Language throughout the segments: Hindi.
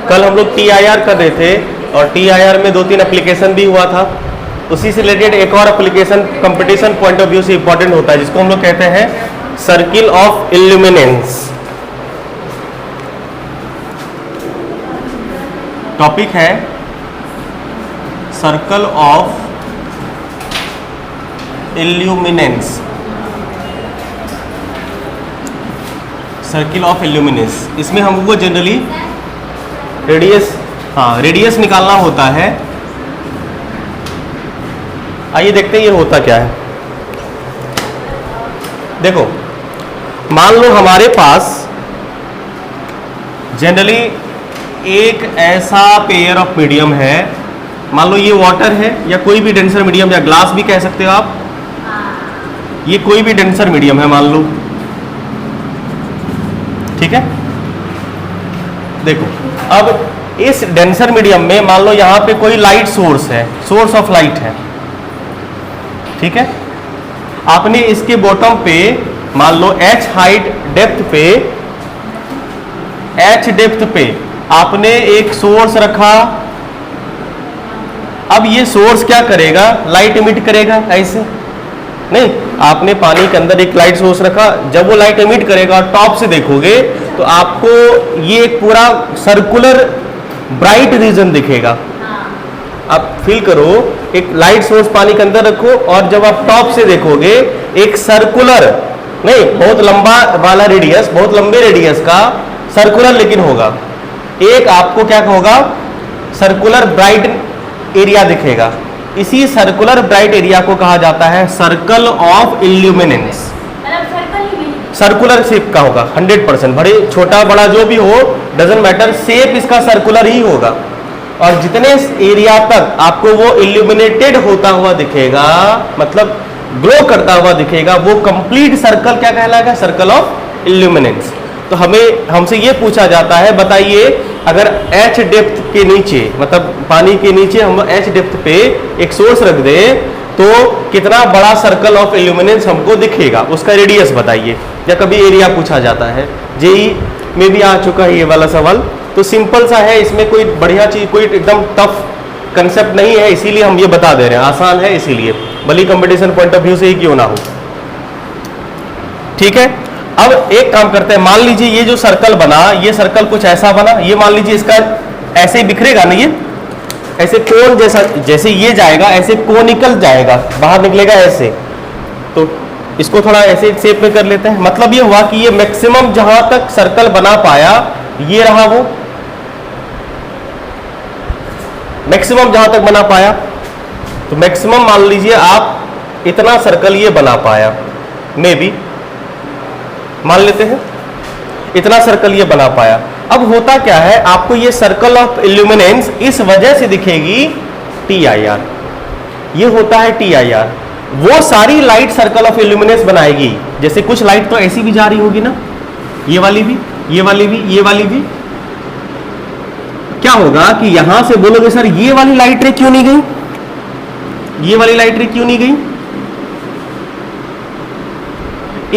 कल हम लोग TIR कर रहे थे और TIR में 2-3 एप्लीकेशन भी हुआ था। उसी से रिलेटेड एक और application competition point of view से इंपॉर्टेंट होता है, जिसको हम लोग कहते हैं सर्किल ऑफ इल्यूमिनेंस। टॉपिक है circle of illuminance, circle of illuminance. इसमें हमको जनरली रेडियस निकालना होता है। आइए देखते हैं ये होता क्या है। देखो, मान लो हमारे पास जनरली एक ऐसा पेयर ऑफ मीडियम है, मान लो ये वाटर है या कोई भी डेंसर मीडियम या ग्लास भी कह सकते हो आप, ये कोई भी डेंसर मीडियम है मान लो, ठीक है। देखो अब इस डेंसर मीडियम में मान लो यहां पे कोई लाइट सोर्स है, सोर्स ऑफ लाइट है, ठीक है। आपने इसके बॉटम पे मान लो h हाइट डेप्थ पे आपने एक सोर्स रखा। अब ये सोर्स क्या करेगा, लाइट इमिट करेगा, ऐसे नहीं, आपने पानी के अंदर एक लाइट सोर्स रखा, जब वो लाइट इमिट करेगा टॉप से देखोगे तो आपको ये एक पूरा सर्कुलर ब्राइट रीजन दिखेगा। आप फील करो, एक लाइट सोर्स पानी के अंदर रखो और जब आप टॉप से देखोगे एक सर्कुलर, नहीं बहुत लंबा वाला रेडियस, बहुत लंबे रेडियस का सर्कुलर लेकिन होगा, एक आपको क्या होगा, सर्कुलर ब्राइट एरिया दिखेगा। इसी सर्कुलर ब्राइट एरिया को कहा जाता है circle of illuminance. Circular shape का होगा 100%, बड़े छोटा बड़ा जो भी हो डजंट मैटर, शेप इसका सर्कुलर ही होगा। और जितने एरिया तक आपको वो इल्यूमिनेटेड होता हुआ दिखेगा, मतलब ग्लो करता हुआ दिखेगा, वो कंप्लीट सर्कल क्या कहलाएगा, सर्कल ऑफ इल्यूमिनेंस। तो हमसे ये पूछा जाता है, बताइए अगर h डेप्थ के नीचे, मतलब पानी के नीचे हम h डेप्थ पे एक सोर्स रख दें तो कितना बड़ा सर्कल ऑफ इल्यूमिनेंस हमको दिखेगा, उसका रेडियस बताइए। या कभी एरिया पूछा जाता है, जेई में भी आ चुका है ये वाला सवाल। तो सिंपल सा है, इसमें कोई बढ़िया चीज, कोई एकदम टफ कंसेप्ट नहीं है, इसीलिए हम ये बता दे रहे हैं, आसान है इसीलिए, भले कंपटीशन पॉइंट ऑफ व्यू से ही क्यों ना हो, ठीक है। अब एक काम करते हैं, मान लीजिए ये जो सर्कल बना, ये सर्कल कुछ ऐसा बना, ये मान लीजिए इसका ऐसे ही बिखरेगा ना, ये ऐसे कोन जैसा, जैसे ये जाएगा ऐसे कोनिकल जाएगा, बाहर निकलेगा ऐसे। तो इसको थोड़ा ऐसे शेप में कर लेते हैं। मतलब ये हुआ कि ये मैक्सिमम जहां तक सर्कल बना पाया, ये रहा वो मैक्सिमम जहां तक बना पाया। तो मैक्सिमम मान लीजिए आप इतना सर्कल ये बना पाया, मे बी मान लेते हैं इतना सर्कल ये बना पाया। अब होता क्या है, आपको ये सर्कल ऑफ इल्यूमिनेंस इस वजह से दिखेगी TIR, ये होता है TIR। वो सारी लाइट सर्कल ऑफ इल्यूमिनेंस बनाएगी, जैसे कुछ लाइट तो ऐसी भी जा रही होगी ना, ये वाली भी, ये वाली भी, ये वाली भी। क्या होगा कि यहां से बोलोगे सर ये वाली लाइट रे क्यों नहीं गई, ये वाली लाइट रे क्यों नहीं गई।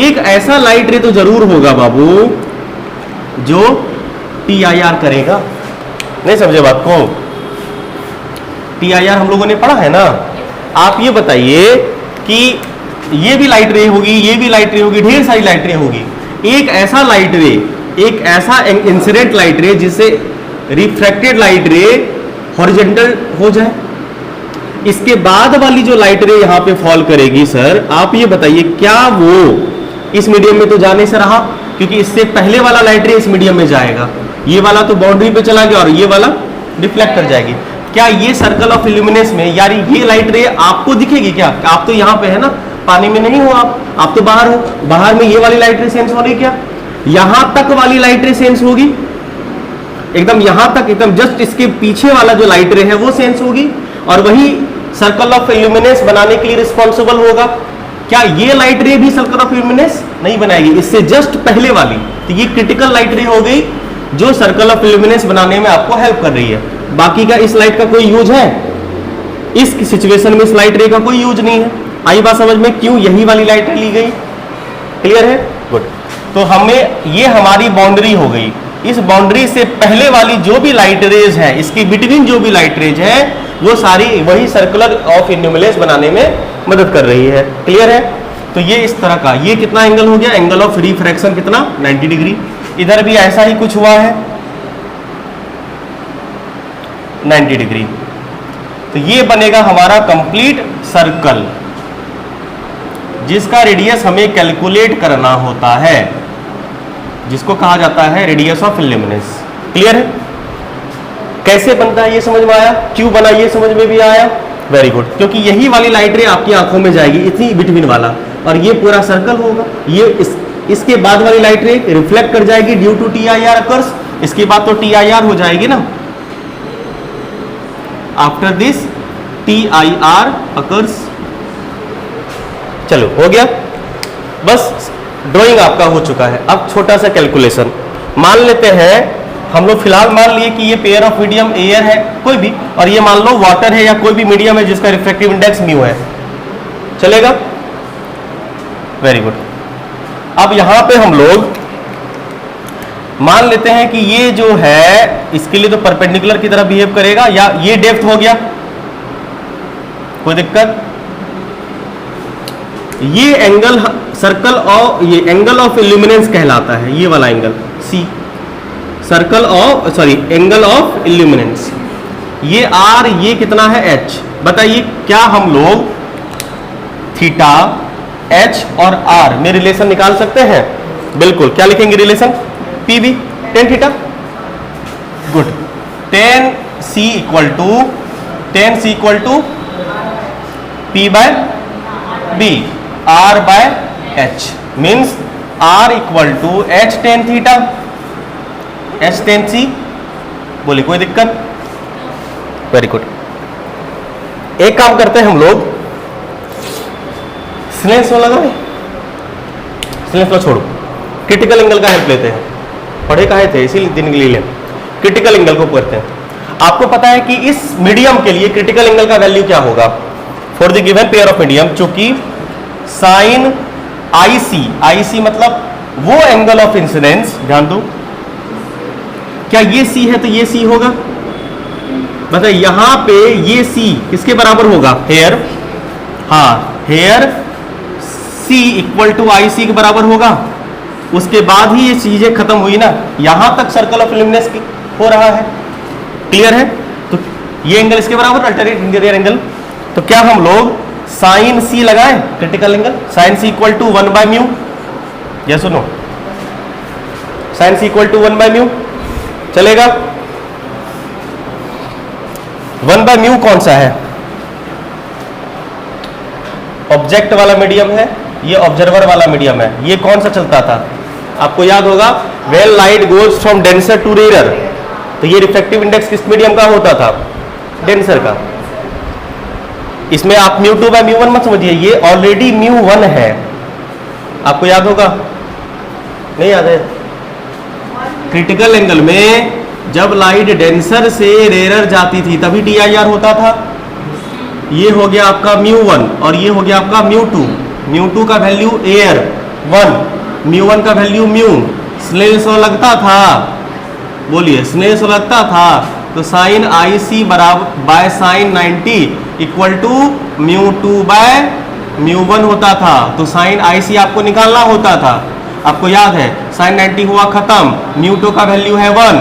एक ऐसा लाइट रे तो जरूर होगा बाबू जो TIR करेगा। नहीं समझे बात को, TIR हम लोगों ने पढ़ा है ना। आप ये बताइए कि ये भी लाइट रे होगी, ये भी लाइट रे होगी, ढेर सारी लाइट रे होगी। एक ऐसा लाइट रे, एक ऐसा इंसिडेंट लाइट रे जिससे रिफ्रैक्टेड लाइट रे हॉरिजॉन्टल हो जाए, इसके बाद वाली जो लाइट रे यहां पे फॉल करेगी, सर आप ये बताइए क्या वो इस मीडियम में तो जाने से रहा, क्योंकि इससे पहले वाला लाइट रे इस मीडियम में जाएगा, ये वाला तो बाउंड्री पे चला गया और ये वाला डिफ्लेक्ट कर जाएगी। क्या ये सर्कल ऑफ इल्यूमिनेंस में यार ये लाइट रे आपको दिखेगी क्या? आप तो यहाँ पे है ना, पानी में नहीं हो आप तो बाहर हो, बाहर में ये वाली लाइट रे सेंस हो रही क्या? यहां तक वाली लाइट रे सेंस होगी, एकदम यहां तक, एकदम जस्ट इसके पीछे वाला जो लाइट रे है वो सेंस होगी, और वही सर्कल ऑफ इल्यूमिनेंस बनाने के लिए रिस्पॉन्सिबल होगा। क्या ये लाइट रे भी सर्कल ऑफ इल्यूमिनेंस नहीं बनाएगी, इससे जस्ट पहले वाली। तो ये क्रिटिकल लाइट रे हो गई जो सर्कल ऑफ इल्यूमिनेंस बनाने में आपको हेल्प कर रही है। बाकी का इस लाइट का कोई यूज है? इस सिचुएशन में इस लाइट रे का कोई यूज नहीं है। आई बात समझ में, क्यों यही वाली लाइट ली गई? क्लियर है? गुड। तो हमें ये हमारी बाउंड्री हो गई। इस बाउंड्री से पहले वाली जो भी लाइट रेज है, इसके बिटवीन जो भी लाइट रेज है, वो सारी वही सर्कुलर ऑफ इल्यूमिनेंस बनाने में मदद कर रही है। क्लियर है? तो ये इस तरह का, ये कितना एंगल हो गया? एंगल ऑफ रिफ्रैक्शन कितना? 90 डिग्री। इधर भी ऐसा ही कुछ हुआ है, 90 डिग्री। तो ये बनेगा हमारा कंप्लीट सर्कल, जिसका रेडियस हमें कैलकुलेट करना होता है, जिसको कहा जाता है रेडियस ऑफ इल्यूमिनेंस। क्लियर है? कैसे बनता है ये समझ में आया? क्यों बना ये समझ में भी आया? Very good. क्योंकि यही वाली लाइट रे आपकी आंखों में जाएगी, इतनी बिटवीन वाला, और ये पूरा सर्कल होगा। ये इसके बाद वाली लाइट रे रिफ्लेक्ट कर जाएगी ड्यू टू TIR अकर्स। इसके बाद तो TIR हो जाएगी ना, आफ्टर दिस TIR अकर्स। चलो हो गया, बस ड्राइंग आपका हो चुका है। अब छोटा सा कैलकुलेशन मान लेते हैं हम लोग। फिलहाल मान लिए कि ये पेयर ऑफ मीडियम एयर है कोई भी, और ये मान लो वाटर है या कोई भी मीडियम है जिसका रिफ्रैक्टिव इंडेक्स म्यू है। चलेगा? Very good. अब यहां पे हम लोग मान लेते हैं कि ये जो है इसके लिए तो परपेंडिकुलर की तरह बिहेव करेगा, या ये डेप्थ हो गया, कोई दिक्कत? ये एंगल सर्कल ऑफ, ये एंगल ऑफ इल्यूमिनेंस कहलाता है, ये वाला angle C, circle of, sorry angle of illuminance. ये आर, ये कितना है? एच। बताइए क्या हम लोग थीटा, एच और आर में रिलेशन निकाल सकते हैं? बिल्कुल। क्या लिखेंगे relation? PV, tan theta. Good. tan C equal to P by B, R by H, means R equal to H tan theta, H tan C। बोलिए कोई दिक्कत? Very good. एक काम करते हैं हम लोग, स्नेल्स लॉ लगाएं। स्नेल्स लॉ छोड़ो, क्रिटिकल एंगल का हेल्प लेते हैं। पढ़े कहे थे, इसी दिन के लिए लें। क्रिटिकल एंगल को करते हैं। आपको पता है कि इस मीडियम के लिए क्रिटिकल एंगल का वैल्यू क्या होगा for the given pair of medium, चूंकि साइन IC मतलब वो एंगल ऑफ इंसिडेंस, ध्यान दो, क्या ये C है तो ये C होगा? बताइए यहां पे ये C किसके बराबर होगा? हेयर, हाँ here C equal to IC के बराबर होगा। उसके बाद ही ये चीजें खत्म हुई ना, यहां तक सर्कल ऑफ इल्यूमिनेंस हो रहा है। क्लियर है? तो ये एंगल इसके बराबर, अल्टरनेट इंटीरियर एंगल। तो क्या हम लोग साइन C लगाएं critical angle? Sine C equal to 1 by mu, या सुनो, sine C equal to 1 by mu चलेगा? 1 बाय म्यू कौन सा है? ऑब्जेक्ट वाला मीडियम है, ये ऑब्जर्वर वाला मीडियम है। ये कौन सा चलता था? आपको याद होगा, when light goes from denser to rare, तो ये रिफ्रैक्टिव इंडेक्स किस मीडियम का होता था? डेंसर का। इसमें आप μ2 बाय μ1 मत समझिए, ये ऑलरेडी μ1 है। आपको याद होगा? नहीं याद है? क्रिटिकल एंगल में जब लाइट डेंसर से रेयर जाती थी तभी TIR होता था। ये हो गया आपका μ1 और ये हो गया आपका μ2। μ2 का वैल्यू एयर 1, μ1 का वैल्यू म्यू। स्नेल्स लॉ लगता था, बोलिए स्नेल्स लॉ लगता था। तो साइन IC बराबर by sine 90 equal to μ2 by μ1 होता था। तो साइन IC आपको निकालना होता था। आपको याद है, साइन 90 हुआ खत्म, μ2 का वैल्यू है 1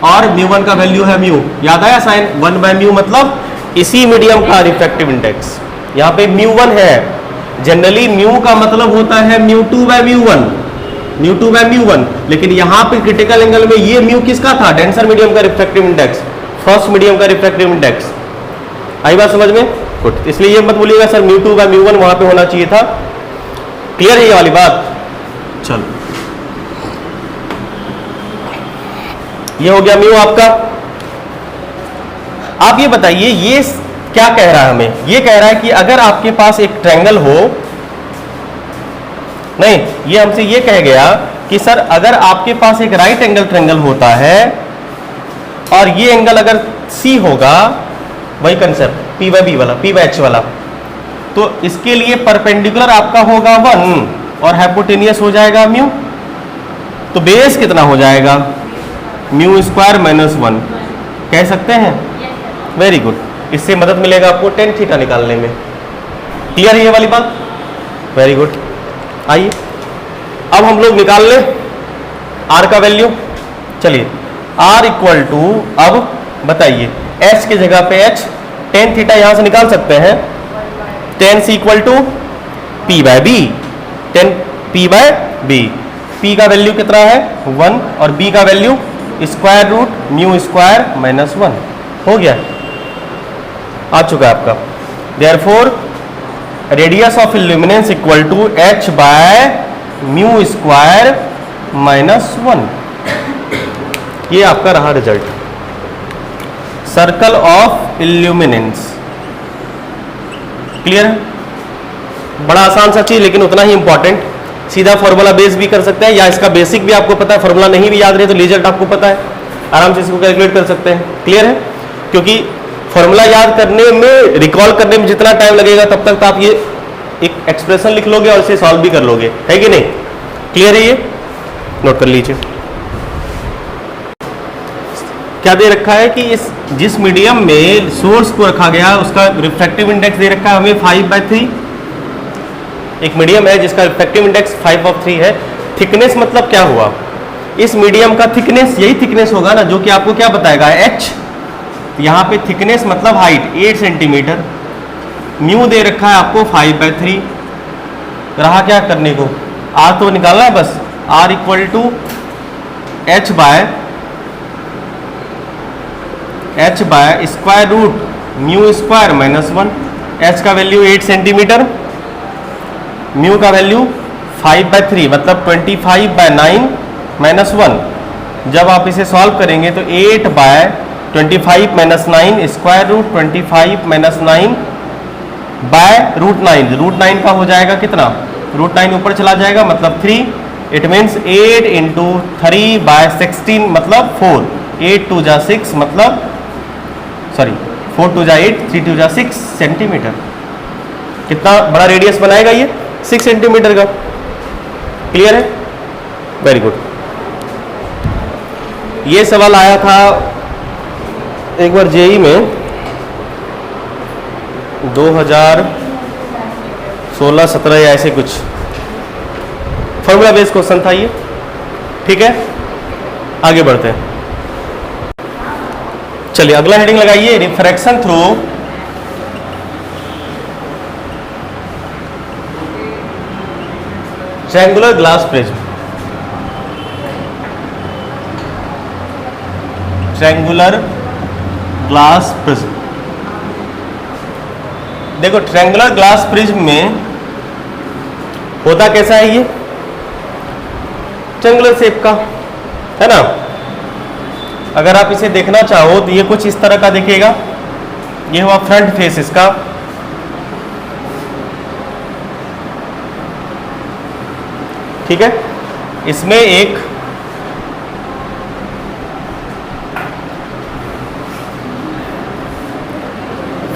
और μ1 का वैल्यू है म्यू। याद आया? साइन 1 बाय म्यू मतलब इसी मीडियम का रिफ्रैक्टिव इंडेक्स। यहाँ पे μ1 है, जनरली म्यू का मतलब होता है μ2 बाय μ1, μ2 बाय μ1, लेकिन यहाँ पे क्रिटिकल एंगल में ये म्यू किसका था? डेंसर मीडियम का रिफ्रैक्टिव इंडेक्स, फर्स्ट मीडियम का रिफ्रैक्टिव इंडेक्स। आई बात समझ में? गुड। इसलिए ये मत बोलिएगा सर μ2 बाय μ1 वहां पे होना चाहिए था। क्लियर है ये वाली बात? चलो, ये हो गया म्यू आपका। आप ये बताइए, ये क्या कह रहा है हमें? ये कह रहा है कि अगर आपके पास एक ट्रायंगल हो, नहीं, ये हमसे ये कह गया कि सर अगर आपके पास एक राइट एंगल ट्रायंगल होता है और ये एंगल अगर C होगा, वही कंसेप्ट P बाय B वाला, P बाय H वाला, तो इसके लिए परपेंडिकुलर आपका होगा 1 और हाइपोटेनियस हो जाएगा म्यू। तो बेस कितना हो जाएगा? म्यू स्क्वायर माइनस 1 कह सकते हैं। वेरी गुड, इससे मदद मिलेगा आपको टेन थीटा निकालने में। क्लियर है ये वाली बात? Very good. आइए अब हम लोग निकाल लें आर का वैल्यू। चलिए आर इक्वल टू, अब बताइए एच की जगह पे एच, टेन थीटा यहां से निकाल सकते हैं। Tan C equal to P by B, tan P by B. P का वैल्यू कितना है 1 और बी का value square root mu square minus 1 हो गया, आ चुका है आपका। Therefore radius of illuminance equal to H by mu square minus 1। ये आपका रहा result, circle of illuminance. Clear है? बड़ा आसान सा चीज लेकिन उतना ही इंपॉर्टेंट। सीधा फॉर्मूला बेस भी कर सकते हैं या इसका बेसिक भी आपको पता है, फॉर्मूला नहीं भी याद रहे तो रिजल्ट आपको पता है, आराम से इसको कैलकुलेट कर सकते हैं। क्लियर है? क्योंकि फॉर्मूला याद करने में, रिकॉल करने में जितना टाइम लगेगा तब तक तो आप ये एक एक्सप्रेशन लिख लोगे और इसे सॉल्व भी कर लोगे, है कि नहीं? क्लियर है? ये नोट कर लीजिए। क्या दे रखा है कि इस जिस मीडियम में सोर्स को रखा गया उसका रिफ्रैक्टिव इंडेक्स दे रखा है हमें 5/3। एक मीडियम है जिसका रिफ्रैक्टिव इंडेक्स 5/3 है। थिकनेस मतलब क्या हुआ? इस मीडियम का थिकनेस यही थिकनेस होगा ना जो कि आपको क्या बताएगा h। यहाँ पे थिकनेस मतलब हाइट 8 सेंटीमीटर, म्यू दे रखा है आपको 5/3। रहा क्या करने को, आर तो निकालना है बस। R equal to H by square root mu square minus 1। H का वैल्यू 8 सेंटीमीटर, म्यू का वैल्यू 5/3 मतलब 25/9 माइनस 1। जब आप इसे सॉल्व करेंगे तो 8/25 minus 9 square root 25 minus 9 by root 9। Root 9 का हो जाएगा कितना? रूट 9 ऊपर चला जाएगा मतलब 3। इट मीन्स 8 इंटू 3/16 मतलब 4। 8 2 जा 6 मतलब, सॉरी 4 2 जा 8, 3 2 जा 6 सेंटीमीटर। कितना बड़ा रेडियस बनाएगा ये? 6 सेंटीमीटर का। क्लियर है? Very good. ये सवाल आया था एक बार जेई में 2016-17 या ऐसे कुछ, फॉर्मूला बेस्ड क्वेश्चन था ये। ठीक है, आगे बढ़ते हैं। चलिए अगला हेडिंग लगाइए, refraction through triangular glass prism. Triangular glass prism. देखो ट्रायंगुलर ग्लास प्रिज्म में होता कैसा है, ये ट्रायंगुलर शेप का है ना। अगर आप इसे देखना चाहो तो ये कुछ इस तरह का दिखेगा। ये हुआ फ्रंट फेस इसका। ठीक है, इसमें एक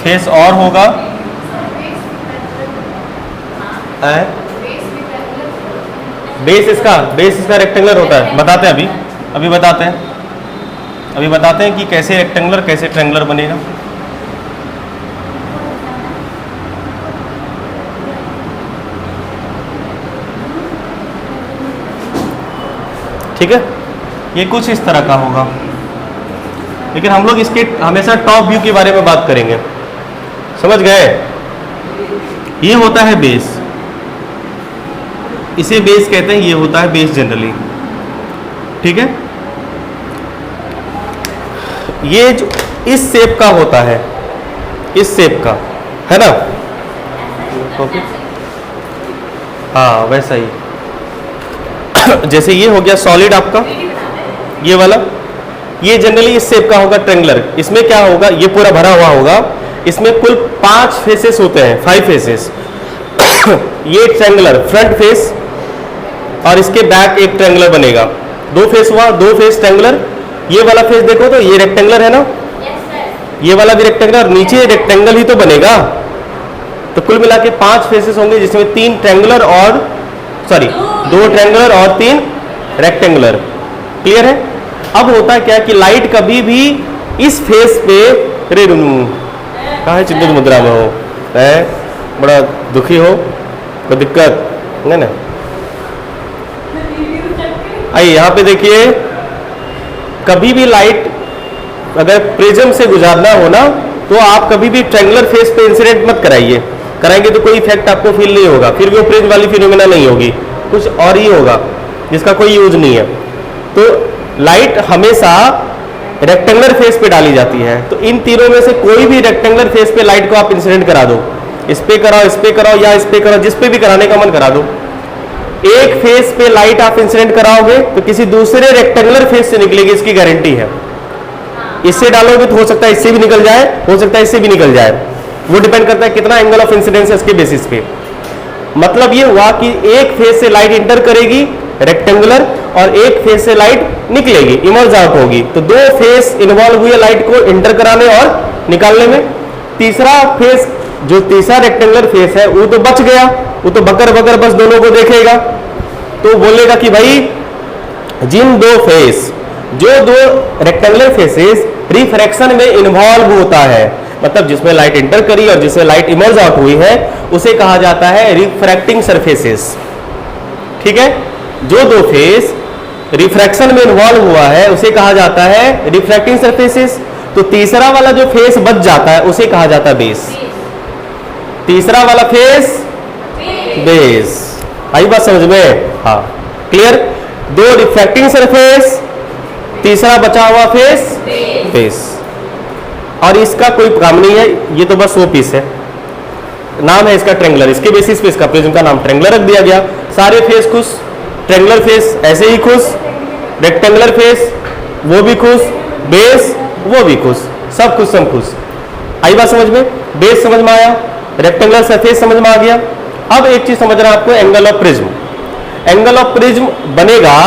फेस और होगा, बेस इसका रेक्टेंगुलर होता है। बताते हैं अभी बताते हैं कि कैसे रेक्टेंगुलर कैसे ट्रायंगुलर बनेगा। ठीक है, ये कुछ इस तरह का होगा, लेकिन हम लोग इसके हमेशा टॉप व्यू के बारे में बात करेंगे। समझ गए? ये होता है बेस, इसे बेस कहते हैं, ये होता है बेस जनरली। ठीक है, ये जो इस शेप का होता है, इस शेप का है ना। ओके, हाँ वैसा ही जैसे ये हो गया सॉलिड आपका, ये वाला, ये जनरली इस शेप का होगा ट्रायंगुलर। इसमें क्या होगा, ये पूरा भरा हुआ होगा, इसमें कुल 5 फेसेस होते हैं, 5 फेसेस। ये ट्रायंगुलर फ्रंट फेस और इसके बैक एक ट्रायंगुलर बनेगा। 2 फेस हुआ, 2 फेस ट्रायंगुलर। ये वाला फेस देखो तो ये रेक्टेंगुलर है ना। ये वाला भी रेक्टेंगुलर, नीचे रेक्टेंगल ही तो बनेगा। तो कुल मिला के 5 फेसेस होंगे जिसमें 3 ट्रायंगुलर और 2 ट्रायंगुलर और 3 रेक्टेंगुलर। क्लियर है? अब होता क्या कि लाइट कभी भी इस फेस पे, रे रुनू कहाँ है, चिंतित मुद्रा में हो, है बड़ा दुखी हो, कोई दिक्कत नहीं ना। आइए यहाँ पे देखिए, कभी भी लाइट अगर प्रिज्म से गुजारना हो ना, तो आप कभी भी ट्रायंगुलर फेस पे इंसिडेंट मत कराइए, कराएंगे तो कोई इफेक्ट आपको फील नहीं होगा, फिर वो प्रिज्म वाली फिनोमेना नहीं होगी, कुछ और ही होगा जिसका कोई यूज नहीं है। तो लाइट हमेशा रेक्टेंगुलर फेस पे डाली जाती है, तो इन तीनों में से कोई भी रेक्टेंगुलर फेस पे लाइट को आप इंसिडेंट करा दो, इस पे कराओ, इस पे कराओ या इस पे कराओ, जिस पे भी कराने का मन करा दो। एक फेस पे लाइट आप इंसिडेंट कराओगे तो किसी दूसरे रेक्टेंगुलर फेस से निकलेगी, इसकी गारंटी है। इससे डालोगे तो हो सकता है इससे भी निकल जाए, हो सकता है इससे भी निकल जाए, वो डिपेंड करता है कितना एंगल ऑफ इंसिडेंस है उसके बेसिस पे। मतलब ये हुआ कि एक फेस से लाइट इंटर करेगी रेक्टेंगुलर, और एक फेस से लाइट निकलेगी, इमर्ज आउट होगी। तो दो फेस इन्वॉल्व हुए लाइट को इंटर कराने और निकालने में। तीसरा फेस, जो तीसरा रेक्टेंगुलर फेस है, वो तो बच गया, वो तो बकर बकर बस दोनों को देखेगा, तो बोलेगा कि भाई जिन दो फेस, जो दो रेक्टेंगुलर फेसेस रिफ्रैक्शन में इन्वॉल्व होता है, मतलब जिसमें लाइट इंटर करी और जिसमें लाइट इमर्ज आउट हुई है, उसे कहा जाता है रिफ्रैक्टिंग सरफेसेस। ठीक है, जो दो फेस रिफ्रैक्शन में इन्वॉल्व हुआ है उसे कहा जाता है रिफ्रैक्टिंग सरफेसेस। तो तीसरा वाला जो फेस बच जाता है उसे कहा जाता है बेस। तीसरा वाला फेस बेस। आई बात समझ में? हाँ, क्लियर। दो रिफ्रैक्टिंग सरफेस, तीसरा बचा हुआ फेस बेस। और इसका कोई काम नहीं है, ये तो बस वो पीस है, नाम है इसका ट्रेंगुलर, इसके बेसिस पे इसका प्रिज्म का नाम ट्रेंगुलर रख दिया गया। सारे फेस खुश, ट्रेंगुलर फेस ऐसे ही खुश, रेक्टेंगुलर फेस वो भी खुश, बेस वो भी खुश, सब खुश सब खुश। आई बात समझ में? बेस समझ में आया, रेक्टेंगुलर सरफेस समझ में आ गया। अब एक चीज समझना आपको, angle of prism. Angle of prism बनेगा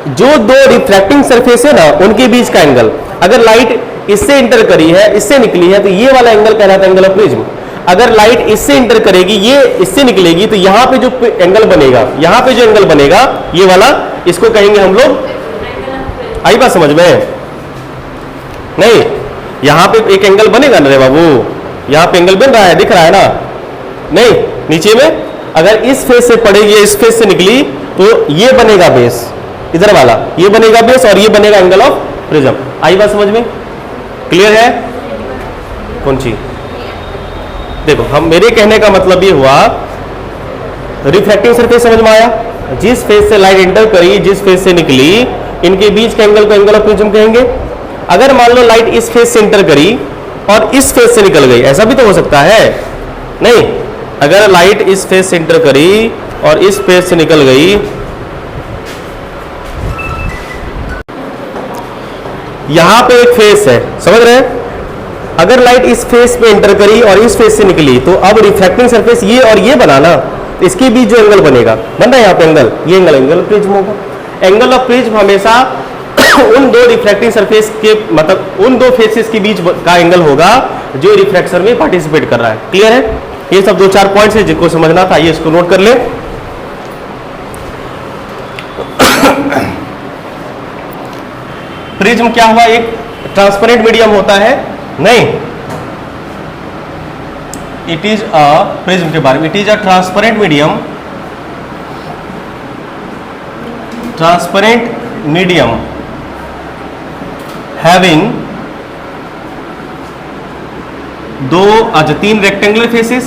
जो दो रिफ्रैक्टिंग सरफेस है ना, उनके बीच का एंगल। अगर लाइट इससे इंटर करी है, इससे निकली है, तो ये वाला एंगल कहलाता है एंगल ऑफ प्रिज्म। अगर लाइट इससे इंटर करेगी, ये इससे निकलेगी, तो यहां पे जो एंगल बनेगा, यहां पे जो एंगल बनेगा ये वाला, इसको कहेंगे हम लोग। आई बात समझ में? नहीं, यहां पे एक एंगल बनेगा ना रे बाबू, यहां पे एंगल बन रहा है, दिख रहा है ना? नहीं, नीचे में अगर इस फेस से पड़ेगी, इस फेस से निकली, तो ये बनेगा बेस, इधर वाला ये बनेगा बेस, और ये बनेगा एंगल ऑफ प्रिज्म। आई बात समझ में? क्लियर है? कौन सी? देखो, हम मेरे कहने का मतलब ये हुआ, रिफ्रैक्टिंग सरफेस समझ में आया, जिस फेस से लाइट एंटर करी, जिस फेस से निकली, इनके बीच के एंगल को एंगल ऑफ प्रिज्म कहेंगे। अगर मान लो लाइट इस फेस से एंटर करी और इस फेस से निकल गई, ऐसा भी तो हो सकता है। नहीं, अगर लाइट इस फेस से एंटर करी और इस फेस से निकल गई, यहां पे एक फेस है, समझ रहे हैं? अगर लाइट इस फेस पे एंटर करी और इस फेस से निकली, तो अब रिफ्रैक्टिंग सरफेस ये और ये बना ना, तो इसके बीच जो एंगल बनेगा, बन रहा है यहाँ पे एंगल, ये एंगल एंगल ऑफ प्रिज्म होगा। एंगल ऑफ प्रिज्म हमेशा उन दो रिफ्रैक्टिंग सरफेस के, मतलब उन दो फेसेस के बीच का एंगल होगा जो रिफ्रैक्शन में पार्टिसिपेट कर रहा है। क्लियर है? ये सब दो चार पॉइंट्स है जिनको समझना था, ये इसको नोट कर ले। प्रिज्म क्या हुआ? एक ट्रांसपेरेंट मीडियम होता है? नहीं, इट इज अ, प्रिज्म के बारे में, it is a transparent medium, transparent medium having तीन रेक्टेंगुलर फेसेस,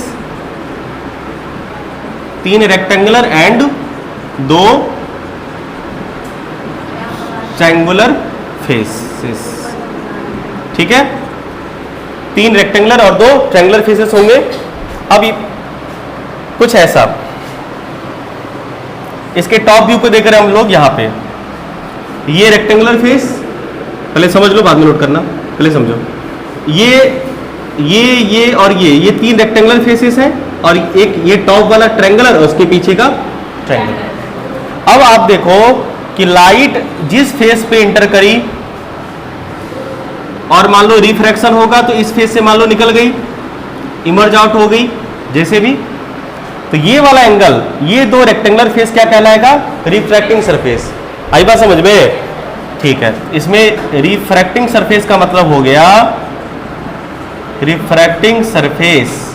तीन रेक्टेंगुलर एंड दो ट्रायंगुलर फेसेस। ठीक है, तीन रेक्टेंगुलर और दो ट्रायंगुलर फेसेस होंगे। अब कुछ ऐसा, इसके टॉप व्यू को देख रहे हैं हम लोग। यहां पे ये रेक्टेंगुलर फेस, पहले समझ लो बाद में नोट करना, पहले समझो। ये और ये तीन रेक्टेंगुलर फेसेस हैं, और एक ये टॉप वाला ट्रायंगुलर और उसके पीछे का ट्रायंगुलर। अब आप देखो कि लाइट जिस फेस पे इंटर करी और मान लो रिफ्रैक्शन होगा, तो इस फेस से मान लो निकल गई, इमर्ज आउट हो गई, जैसे भी, तो ये वाला एंगल, ये दो रेक्टेंगुलर फेस क्या कहलाएगा? Refracting surface. आई बात समझ में? ठीक है, इसमें रिफ्रैक्टिंग सरफेस का मतलब हो गया refracting surface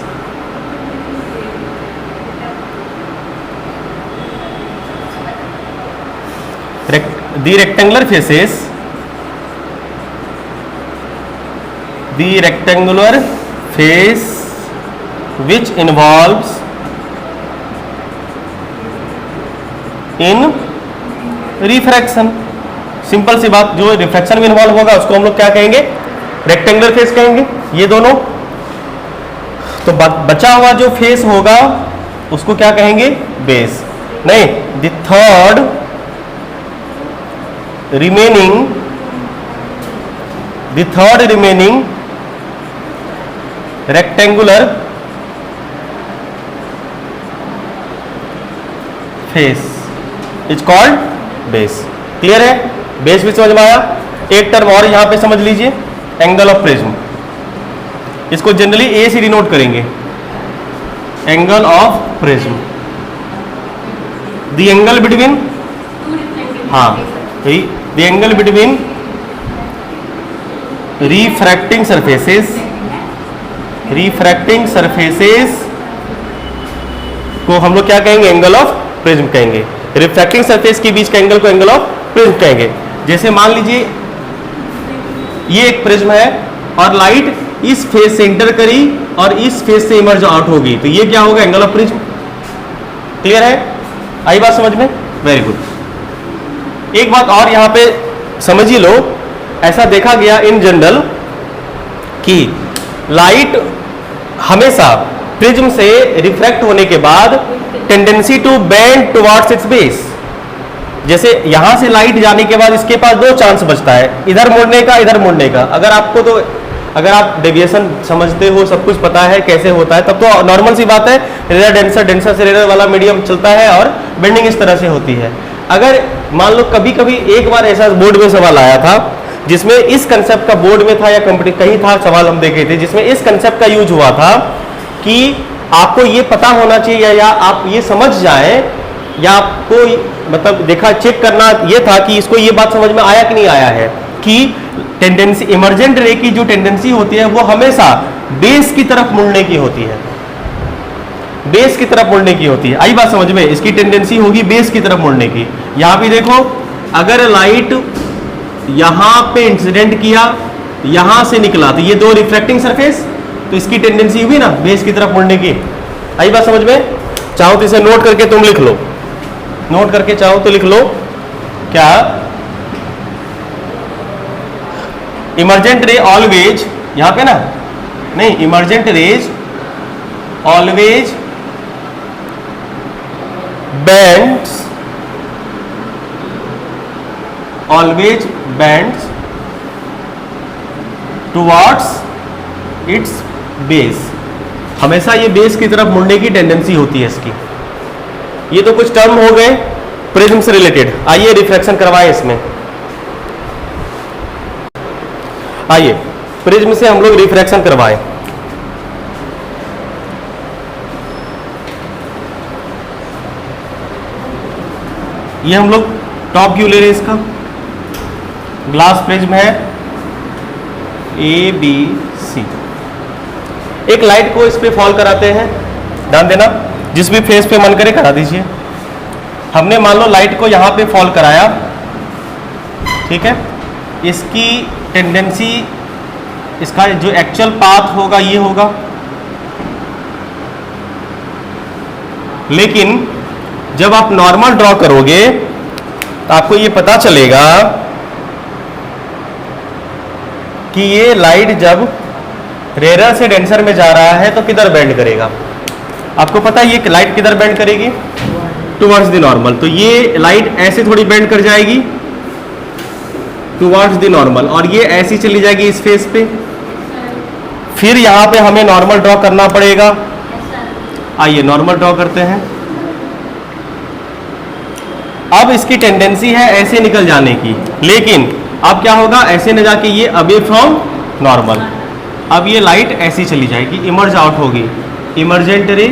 the rectangular faces the rectangular face which involves in refraction। Simple सी बात, जो रिफ्रैक्शन में इन्वॉल्व होगा उसको हम लोग क्या कहेंगे, रेक्टेंगुलर फेस कहेंगे, ये दोनों। तो बचा हुआ जो फेस होगा उसको क्या कहेंगे, बेस। नहीं, the third remaining rectangular face is called base। Clear है, बेस भी समझ में आया। एक टर्म और यहां पे समझ लीजिए, एंगल ऑफ प्रिज्म। इसको जनरली ए से डिनोट करेंगे, angle of prism. The angle between, हाँ, the angle between refracting surfaces को हम लोग क्या कहेंगे, एंगल ऑफ प्रिज्म कहेंगे। रिफ्रैक्टिंग सरफेस के बीच का एंगल को एंगल ऑफ प्रिज्म कहेंगे। जैसे मान लीजिए ये एक प्रिज्म है और लाइट इस फेस से इंटर करी और इस फेस से इमर्ज आउट होगी, तो ये क्या होगा, एंगल ऑफ प्रिज्म। क्लियर है, आई बात समझ में, वेरी गुड। एक बात और यहां पे समझ ही लो, ऐसा देखा गया इन जनरल कि लाइट हमेशा प्रिज्म से रिफ्रैक्ट होने के बाद tendency to bend towards its base. जैसे यहां से लाइट जाने के बाद इसके पास दो चांस बचता है, इधर मुड़ने का, इधर मुड़ने का। अगर आप डेविएशन समझते हो, सब कुछ पता है कैसे होता है, तब तो नॉर्मल सी बात है, रेयर डेंसर, डेंसर से रेयर वाला मीडियम चलता है और बेंडिंग इस तरह से होती है। अगर मान लो कभी कभी एक बार ऐसा बोर्ड में सवाल आया था जिसमें इस कंसेप्ट का, बोर्ड में था या कहीं था सवाल हम देखे थे, जिसमें इस कंसेप्ट का यूज हुआ था कि आपको ये पता होना चाहिए या आप ये समझ जाएं, या आपको मतलब देखा चेक करना ये था कि इसको ये बात समझ में आया कि नहीं आया है कि टेंडेंसी, इमर्जेंट रे की जो टेंडेंसी होती है वो हमेशा बेस की तरफ मुड़ने की होती है, बेस की तरफ मुड़ने की होती है। आई बात समझ में, इसकी टेंडेंसी होगी बेस की तरफ मुड़ने की। यहां भी देखो, अगर लाइट यहां पे इंसिडेंट किया, यहां से निकला, तो ये दो रिफ्रैक्टिंग सरफेस, तो इसकी टेंडेंसी हुई ना बेस की तरफ मुड़ने की। आई बात समझ में, चाहो तो इसे नोट करके तुम लिख लो, नोट करके चाहो तो लिख लो, क्या इमर्जेंट रे ऑलवेज, यहां पे ना नहीं, emergent rays always bends towards its base। हमेशा ये बेस की तरफ मुड़ने की टेंडेंसी होती है इसकी। ये तो कुछ टर्म हो गए प्रिज्म से रिलेटेड। आइए रिफ्रैक्शन करवाएं इसमें। आइए प्रिज्म से हम लोग रिफ्रैक्शन करवाएं। ये हम लोग टॉप व्यू ले रहे हैं इसका, ग्लास प्रिज्म है ABC। एक लाइट को इस पे फॉल कराते हैं, ध्यान देना, जिस भी फेस पे मन करे करा दीजिए। हमने मान लो लाइट को यहां पे फॉल कराया, ठीक है, इसकी टेंडेंसी, इसका जो एक्चुअल पाथ होगा ये होगा, लेकिन जब आप नॉर्मल ड्रॉ करोगे तो आपको ये पता चलेगा कि ये लाइट जब रेयर से डेंसर में जा रहा है तो किधर बेंड करेगा। आपको पता है ये लाइट किधर बेंड करेगी, टुवर्ड्स द नॉर्मल। तो ये लाइट ऐसे थोड़ी बेंड कर जाएगी टुवर्ड्स द नॉर्मल, और ये ऐसी चली जाएगी इस फेस पे। फिर यहां पे हमें नॉर्मल ड्रॉ करना पड़ेगा। आइए नॉर्मल ड्रॉ करते हैं। अब इसकी टेंडेंसी है ऐसे निकल जाने की, लेकिन अब क्या होगा, ऐसे न जाके ये अवे फ्रॉम नॉर्मल, अब ये लाइट ऐसी चली जाएगी, इमर्ज आउट होगी, इमर्जेंट रे,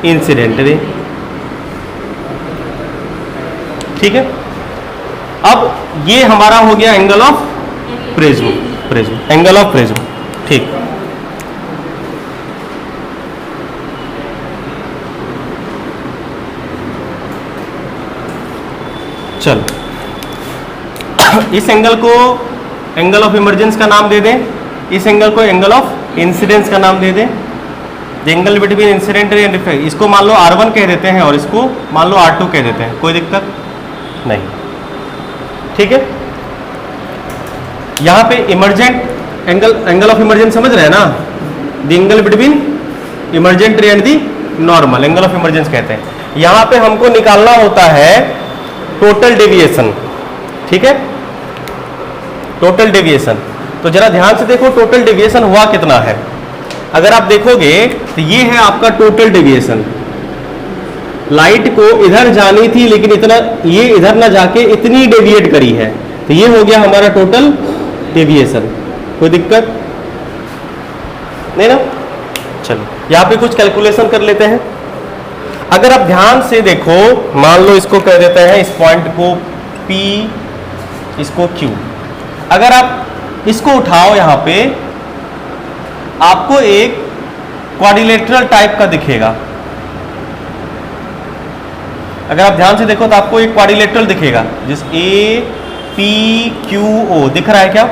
इंसिडेंट रे। ठीक है, अब ये हमारा हो गया angle of prism, angle of prism. ठीक, चल इस एंगल को एंगल ऑफ इमर्जेंस का नाम दे दें, इस एंगल को एंगल ऑफ इंसिडेंस का नाम दे दें। Angle between incident ray and reflect, इसको मान लो R1 कह देते हैं और इसको मान लो R2 कह देते हैं, कोई दिक्कत नहीं। ठीक है, यहां पे इमर्जेंट एंगल ऑफ इमर्जेंस समझ रहे हैं ना, द एंगल बिटवीन इमर्जेंट रे and the normal, angle of emergence कहते हैं। यहां पे हमको निकालना होता है टोटल डेविएशन। ठीक है, टोटल डेविएशन, तो जरा ध्यान से देखो टोटल डेविएशन हुआ कितना है। अगर आप देखोगे तो ये है आपका टोटल डेविएशन। लाइट को इधर जानी थी लेकिन इतना ये इधर ना जाके इतनी डेविएट करी है, तो ये हो गया हमारा टोटल डेविएशन। कोई दिक्कत नहीं ना। चलो यहां पे कुछ कैलकुलेशन कर लेते हैं। अगर आप ध्यान से देखो, मान लो इसको कह देते हैं इस पॉइंट को P, इसको Q। अगर आप इसको उठाओ, यहां पे आपको एक क्वाड्रिलेटरल टाइप का दिखेगा। अगर आप ध्यान से देखो तो आपको एक क्वाड्रिलेटरल दिखेगा, जिस APQO दिख रहा है क्या?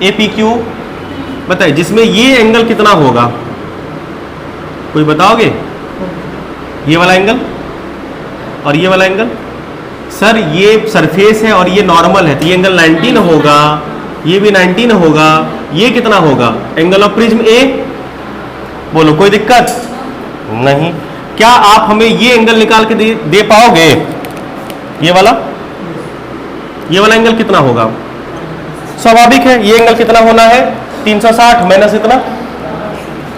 APQ बताइए, जिसमें ये एंगल कितना होगा, कोई बताओगे? ये वाला एंगल और ये वाला एंगल। सर ये सरफेस है और ये नॉर्मल है, तो ये एंगल 19 होगा, ये भी 19 होगा। ये कितना होगा? Angle of prism A। बोलो कोई दिक्कत नहीं। क्या आप हमें ये एंगल निकाल के दे पाओगे? ये वाला एंगल कितना होगा? स्वाभाविक है, ये एंगल कितना होना है? 360 माइनस इतना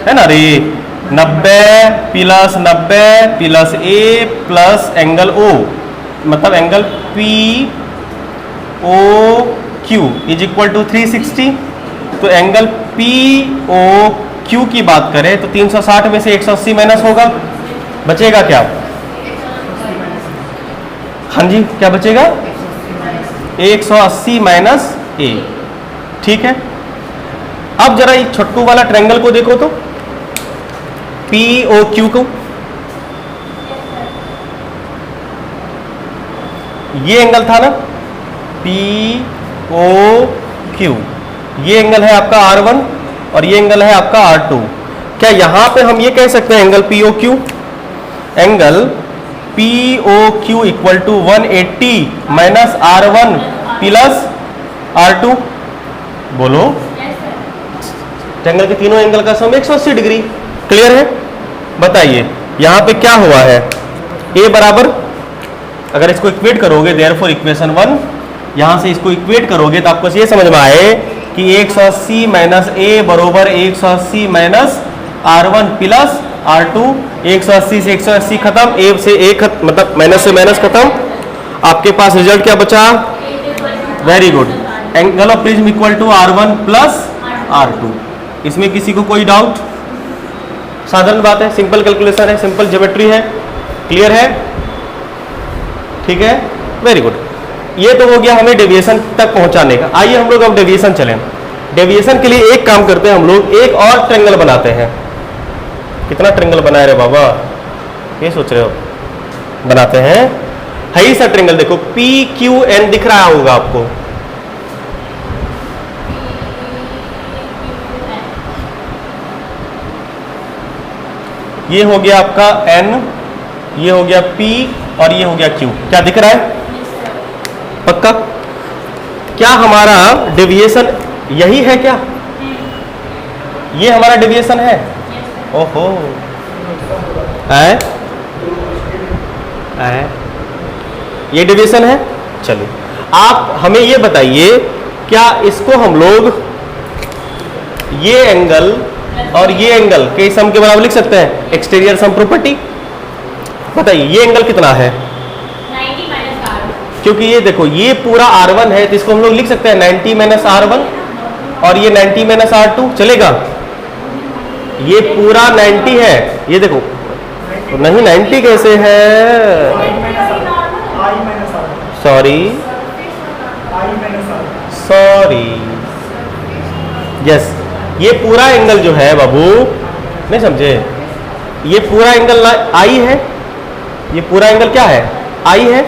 है ना ray, 90 plus 90 plus A plus angle O, मतलब angle POQ is equal to 360। तो एंगल POQ की बात करें तो 360 में से 180 माइनस होगा, बचेगा क्या? हाँ जी, क्या बचेगा? 180 माइनस A। ठीक है, अब जरा ये छोटू वाला ट्रायंगल को देखो तो, POQ को, ये एंगल था ना POQ, ये एंगल है आपका R1 और ये एंगल है आपका R2। क्या यहां पे हम ये कह सकते हैं angle POQ, angle POQ equal to 180 minus R1 plus R2? बोलो, एंगल के तीनों एंगल का सम 180 डिग्री। क्लियर है? बताइए यहां पे क्या हुआ है? A बराबर, अगर इसको इक्वेट करोगे, देयरफॉर इक्वेशन 1, यहां से इसको इक्वेट करोगे तो आपको ये समझ में आए कि 180 माइनस A बरोबर 180 माइनस R1 प्लस R2। 180 से 180 खत्म, A से A खत्म, मतलब माइनस से माइनस खत्म। आपके पास रिजल्ट क्या बचा? Very good, angle of prism equal to R1 plus R2। इसमें किसी को कोई डाउट? साधारण बात है, सिंपल कैलकुलेशन है, सिंपल ज्योमेट्री है। क्लियर है? ठीक है, वेरी गुड। ये तो हो गया हमें डेविएशन तक पहुंचाने का। आइए हम लोग अब डेविएशन चलें। डेविएशन के लिए एक काम करते हैं, हम लोग एक और ट्रायंगल बनाते हैं। कितना ट्रायंगल बनाए रे बाबा, ये सोच रहे हो? बनाते हैं, है ही सा ट्रायंगल। देखो PQN दिख रहा होगा आपको, ये हो गया आपका N, ये हो गया P और ये हो गया Q। क्या दिख रहा है? पक्का? क्या हमारा डेविएशन यही है क्या? ये हमारा डेविएशन है? ओहो, ये डेविएशन है। चलिए आप हमें ये बताइए, क्या इसको हम लोग ये एंगल और ये एंगल के सम के बराबर लिख सकते हैं? Exterior sum property. बताइए ये एंगल कितना है? 90 माइनस R1। क्योंकि ये देखो ये पूरा R1 है, तो इसको हम लोग लिख सकते हैं 90 माइनस R1 और ये 90 माइनस R2। चलेगा? ये पूरा 90 है, ये देखो तो नहीं 90 कैसे है? सॉरी, सॉरी, यस, ये पूरा एंगल जो है बाबू, नहीं समझे, ये पूरा एंगल आई है, ये पूरा एंगल क्या है, आई है,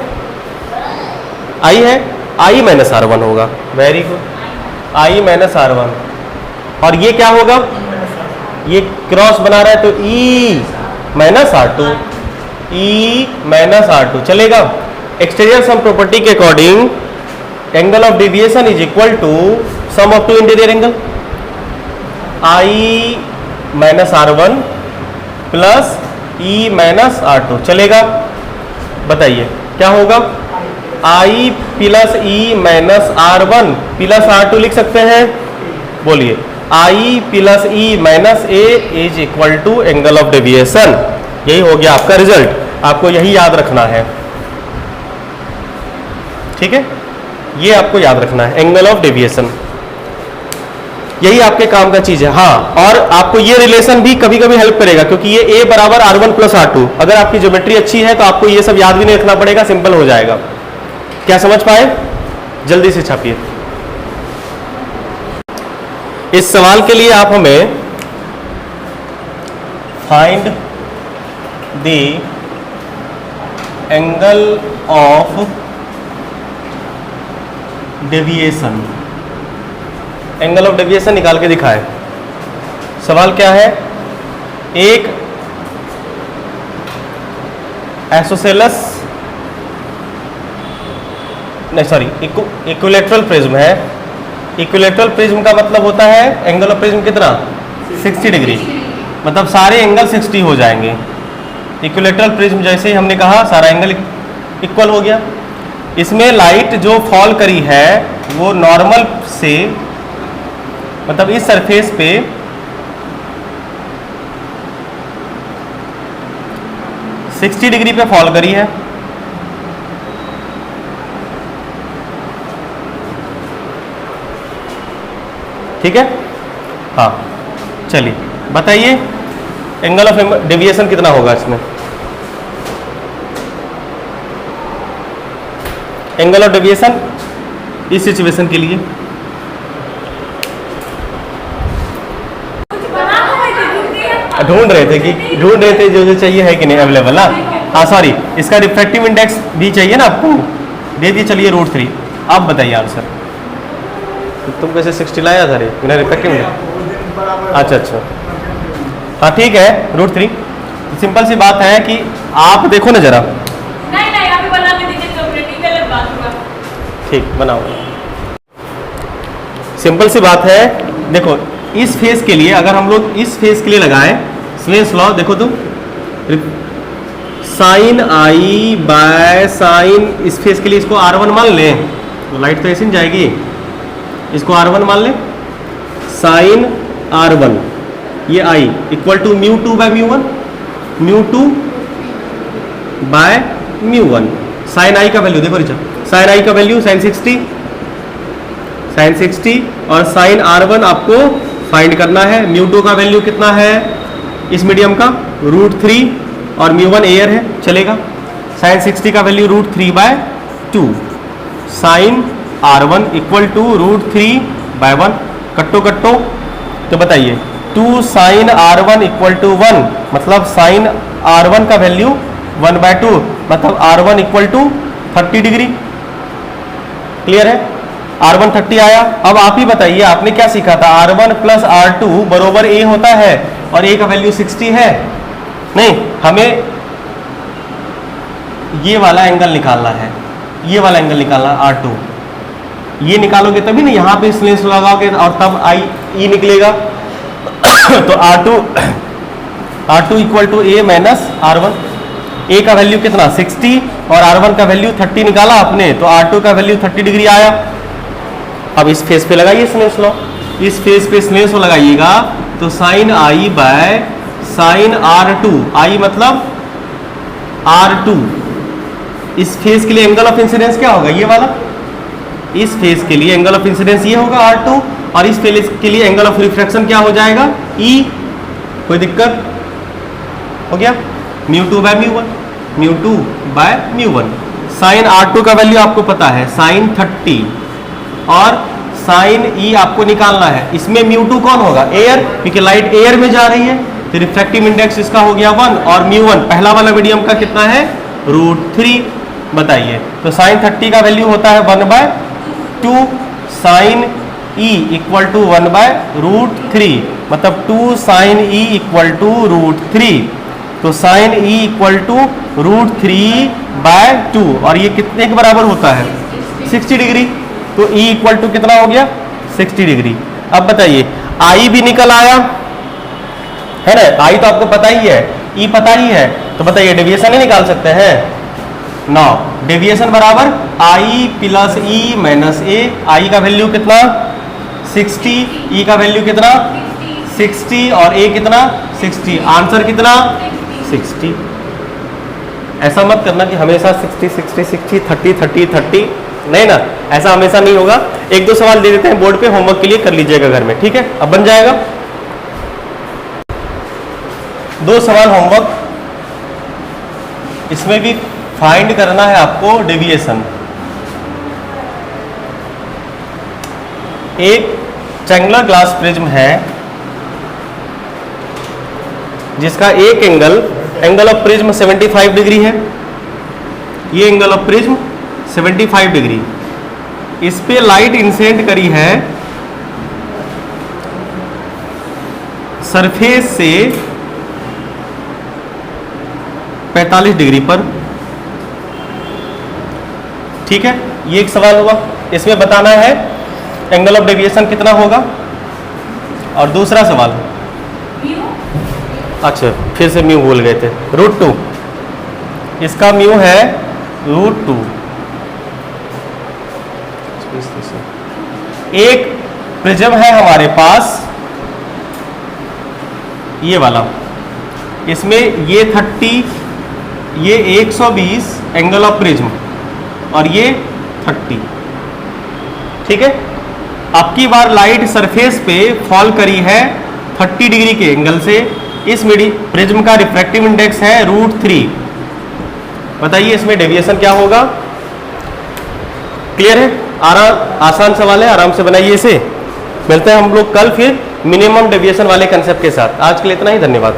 आई है, आई माइनस R1 होगा। वेरी गुड, आई माइनस R1। और ये क्या होगा, ये क्रॉस बना रहा है तो E minus R2, E minus R2 चलेगा। एक्सटीरियर सम प्रॉपर्टी के according angle of deviation is equal to sum of two interior angle, I minus R1 plus E minus R2 चलेगा। बताइए क्या होगा, I plus E minus R1 plus R2 लिख सकते हैं, बोलिए I plus E minus A is equal to angle of deviation. यही हो गया आपका रिजल्ट, आपको यही याद रखना है, ठीक है, ये आपको याद रखना है, एंगल ऑफ डेविएशन, यही आपके काम का चीज है। हाँ, और आपको ये रिलेशन भी कभी कभी हेल्प करेगा, क्योंकि ये A बराबर R1 प्लस R2, अगर आपकी ज्योमेट्री अच्छी है तो आपको ये सब याद भी नहीं रखना पड़ेगा, सिंपल हो जाएगा। क्या समझ पाए, जल्दी से छापिए। इस सवाल के लिए आप हमें find the angle of deviation, angle of deviation निकाल के दिखाएं। सवाल क्या है, एक आइसोसेलेस, नहीं सॉरी, इक्विलैटरल प्रिज्म है। इक्विलैटरल प्रिज्म का मतलब होता है एंगल ऑफ प्रिज्म कितना, 60 डिग्री, मतलब सारे एंगल 60 हो जाएंगे। इक्विलैटरल प्रिज्म जैसे ही हमने कहा सारा एंगल इक्वल हो गया। इसमें लाइट जो फॉल करी है वो नॉर्मल से, मतलब इस सरफेस पे सिक्सटी डिग्री पे फॉल करी है, ठीक है। हाँ चलिए बताइए एंगल ऑफ डेविएशन कितना होगा इसमें, एंगल ऑफ डेविएशन इस सिचुएशन के लिए। ढूंढ रहे थे कि ढूंढ रहे थे जो जो चाहिए है कि नहीं अवेलेबल ना। हाँ सॉरी, इसका रिफ्रैक्टिव इंडेक्स भी चाहिए ना आपको, दे दिए। चलिए √3, आप बताइए आंसर। तुम कैसे 60 लाया था रे बिना रिफ्रैक्टिव इंडेक्स, अच्छा अच्छा, हाँ ठीक है √3। सिंपल सी बात है कि आप देखो ना जरा, नहीं अभी बना के दीजिए, ज्योमेट्री अलग बात होगा। ठीक बनाओ। सिंपल सी बात है, देखो इस फेस के लिए अगर हम लोग इस फेस के लिए लगाएं स्लेन्स लॉ, देखो तुम साइन I बाय साइन, इस फेस के लिए इसको R1 मान लें तो लाइट तो ऐसे ही जाएगी, इसको R1 मान लें, साइन R1 ये I equal to μ2 by μ1, μ2 by μ1। Sine I का वैल्यू देखो रिचा, साइन I का वैल्यू साइन 60 और साइन R1 आपको फाइंड करना है। μ2 का वैल्यू कितना है इस मीडियम का, √3 और μ1 एयर है, चलेगा। साइन 60 का value √3 by 2, sine R1 equal to √3 by 1, कट्टो कट्टो तो बताइए 2 साइन R1 इक्वल टू 1, मतलब साइन R1 का वैल्यू 1/2, मतलब R1 equal to 30 degree. Clear है, R1 30 आया। अब आप ही बताइए आपने क्या सीखा था, R1 प्लस R2 बरोबर A होता है और A का वैल्यू 60 है। नहीं, हमें ये वाला एंगल निकालना है, ये वाला एंगल निकालना है R2, ये निकालोगे तभी ना यहाँ पे स्लेंस लगाओगे और तब E निकलेगा। तो R2 equal to A minus R1, A का वैल्यू कितना 60 और R1 का वैल्यू 30 निकाला आपने, तो R2 का वैल्यू 30 डिग्री आया। अब इस फेस पे लगाइए स्लेंस लॉ, इस फेस पे स्लेंस लॉ लगाइएगा तो sine I by sine R2, I मतलब R2, इस फेस के लिए एंगल ऑफ इंसिडेंस क्या होगा, ये वाला, इस फेस के लिए एंगल ऑफ इंसिडेंस ये होगा R2, और इस फेस के लिए एंगल ऑफ रिफ्रैक्शन क्या हो जाएगा E। कोई दिक्कत हो गया, μ2 बाय μ1, साइन R2 का वैल्यू आपको पता है साइन 30 और साइन ई आपको निकालना है। इसमें μ2 कौन होगा? एयर, क्योंकि लाइट एयर में जा रही है, तो रिफ्रैक्टिव इंडेक्स इसका हो गया 1 और μ1 पहला वाला मीडियम का कितना है? √3। बताइए, तो साइन 30 का वैल्यू होता है 1/2 साइन ई इक्वल टू 1/√3, मतलब 2 साइन ई इक्वल टू √3। तो साइन ई इक्वल टू √3/2 और ये कितने के बराबर होता है? 60 डिग्री। तो ई इक्वल टू कितना हो गया? 60 डिग्री। अब बताइए, आई भी निकल आया है ना, आई तो आपको पता ही है, ई पता ही है, तो बताइए डेविएशन ही निकाल सकते हैं। नो, डेविएशन बराबर आई प्लस ई माइनस ए। आई का वैल्यू कितना? 60, ई का वैल्यू कितना? 60 और ए कितना? 60। आंसर कितना? 60। ऐसा मत करना कि हमेशा 60 60 60 30 30 30, नहीं ना, ऐसा हमेशा नहीं होगा। एक दो सवाल दे देते हैं बोर्ड पे, होमवर्क के लिए कर लीजिएगा घर में, ठीक है? अब बन जाएगा 2 सवाल होमवर्क, इसमें भी फाइंड करना है आपको डेविएशन। एक ट्रायंगुलर ग्लास प्रिज्म है जिसका एक एंगल ऑफ प्रिज्म 75 डिग्री है। ये एंगल ऑफ प्रिज्म 75 डिग्री, इस पे लाइट इंसिडेंट करी है सरफेस से 45 डिग्री पर, ठीक है? ये एक सवाल हुआ। इसमें बताना है एंगल ऑफ डेविएशन कितना होगा। और दूसरा सवाल, अच्छा फिर से म्यू भूल गए थे, √2। इसका म्यू है √2। एक प्रिज्म है हमारे पास ये वाला, इसमें ये 30, ये 120 एंगल ऑफ प्रिज्म और ये 30, ठीक है? आपकी बार लाइट सरफेस पे फॉल करी है 30 डिग्री के एंगल से। इस प्रिज्म का रिफ्रैक्टिव इंडेक्स है √3। बताइए इसमें डेविएशन क्या होगा? क्लियर है? आसान सवाल है, आराम से बनाइए इसे। मिलते हैं हम लोग कल फिर मिनिमम डेविएशन वाले कंसेप्ट के साथ। आज के लिए इतना ही, धन्यवाद।